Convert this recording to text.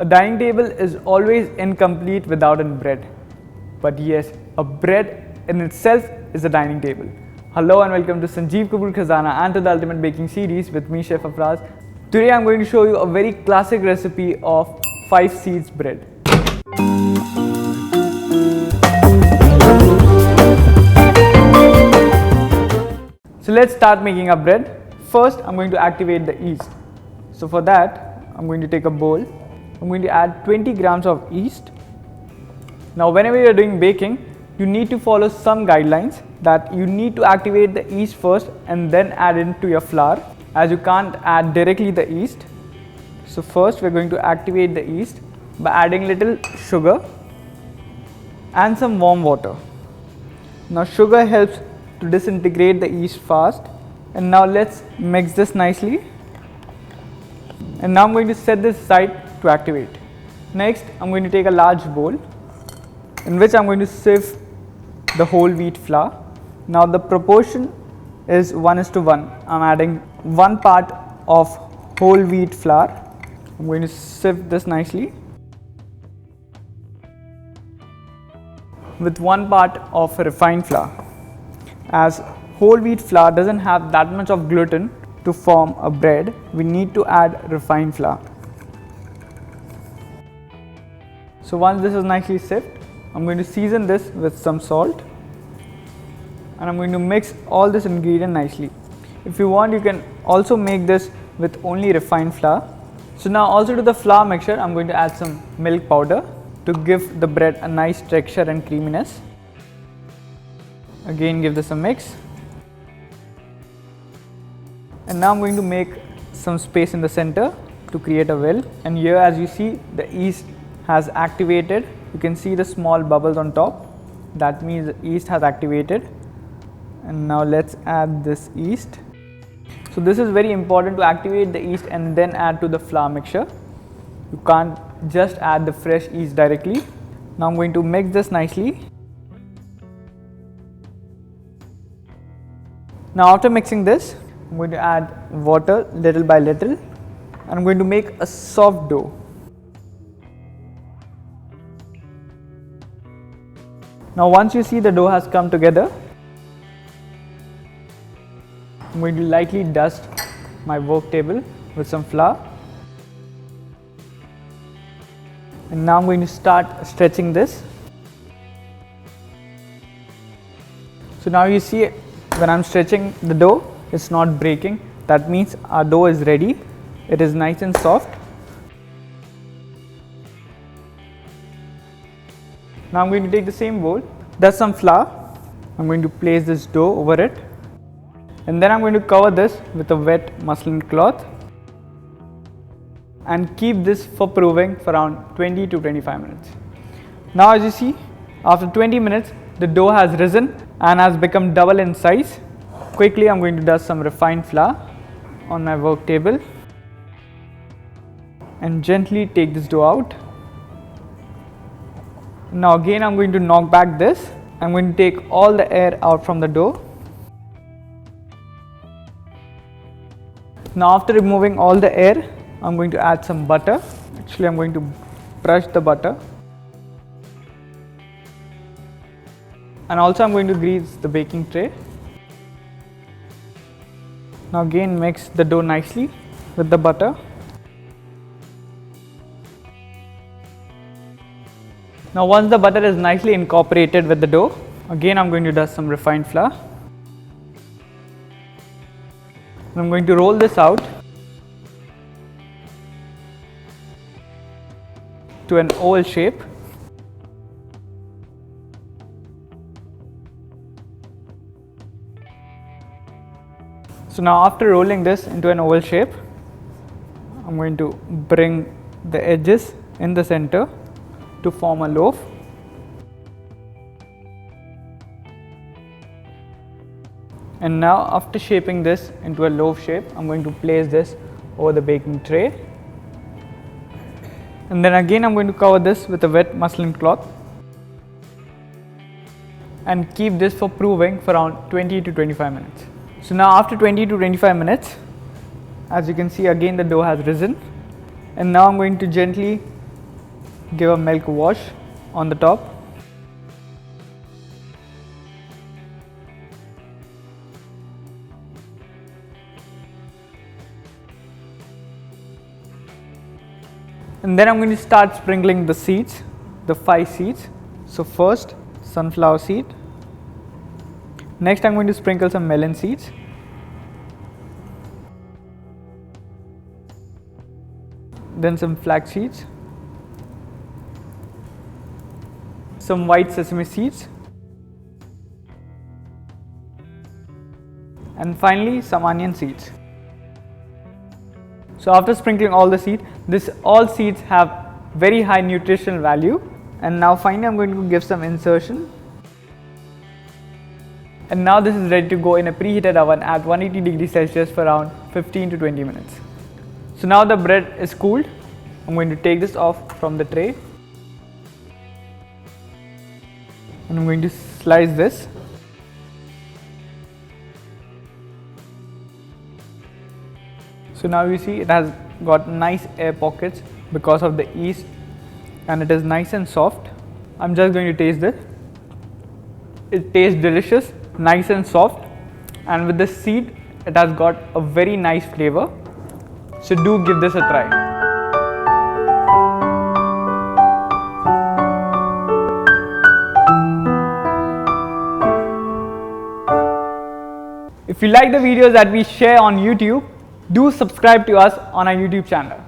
A dining table is always incomplete without a bread. But yes, a bread in itself is a dining table. Hello and welcome to Sanjeev Kapoor Khazana and to the Ultimate Baking Series with me, Chef Afraz. Today I'm going to show you a very classic recipe of 5 seeds bread. So let's start making our bread. First, I'm going to activate the yeast. So for that, I'm going to take a bowl. I'm going to add 20 grams of yeast. Now whenever you're doing baking, you need to follow some guidelines that you need to activate the yeast first and then add it to your flour, as you can't add directly the yeast. So first we're going to activate the yeast by adding little sugar and some warm water. Now sugar helps to disintegrate the yeast fast, and now let's mix this nicely. And now I'm going to set this aside to activate. Next, I'm going to take a large bowl in which I'm going to sieve the whole wheat flour. Now the proportion is 1:1. I'm adding 1 part of whole wheat flour. I'm going to sieve this nicely with 1 part of refined flour. As whole wheat flour doesn't have that much of gluten to form a bread, we need to add refined flour. So once this is nicely sieved, I'm going to season this with some salt and I'm going to mix all this ingredient nicely. If you want, you can also make this with only refined flour. So now also to the flour mixture, I'm going to add some milk powder to give the bread a nice texture and creaminess. Again, give this a mix. And now I'm going to make some space in the center to create a well. And here, as you see, the yeast has activated. You can see the small bubbles on top. That means the yeast has activated. And now let's add this yeast. So this is very important to activate the yeast and then add to the flour mixture. You can't just add the fresh yeast directly. Now I'm going to mix this nicely. Now after mixing this, I'm going to add water little by little and I'm going to make a soft dough. Now once you see the dough has come together, I'm going to lightly dust my work table with some flour. And now I'm going to start stretching this. So now you see when I'm stretching the dough, it's not breaking. That means our dough is ready. It is nice and soft. Now I'm going to take the same bowl, dust some flour. I'm going to place this dough over it. And then I'm going to cover this with a wet muslin cloth and keep this for proving for around 20 to 25 minutes. Now as you see, after 20 minutes, the dough has risen and has become double in size. Quickly, I'm going to dust some refined flour on my work table and gently take this dough out. Now again, I'm going to knock back this. I'm going to take all the air out from the dough. Now after removing all the air, I'm going to add some butter. Actually, I'm going to brush the butter. And also I'm going to grease the baking tray. Now again, mix the dough nicely with the butter. Now once the butter is nicely incorporated with the dough, again I'm going to dust some refined flour. I'm going to roll this out to an oval shape. So now after rolling this into an oval shape, I'm going to bring the edges in the center to form a loaf. And now after shaping this into a loaf shape, I'm going to place this over the baking tray. And then again I'm going to cover this with a wet muslin cloth and keep this for proving for around 20 to 25 minutes. So now after 20 to 25 minutes, as you can see, again the dough has risen, and now I'm going to gently give a milk wash on the top. And then I'm going to start sprinkling the seeds, the 5 seeds. So first, sunflower seed. Next, I'm going to sprinkle some melon seeds. Then some flax seeds. Some white sesame seeds. And finally, some onion seeds. So after sprinkling all the seeds, all seeds have very high nutritional value. And now finally I'm going to give some insertion. And now this is ready to go in a preheated oven at 180 degrees Celsius for around 15 to 20 minutes. So now the bread is cooled. I'm going to take this off from the tray. And I'm going to slice this. So now you see it has got nice air pockets because of the yeast, and it is nice and soft. I'm just going to taste this. It tastes delicious, nice and soft, and with the seed it has got a very nice flavor. So do give this a try. If you like the videos that we share on YouTube, do subscribe to us on our YouTube channel.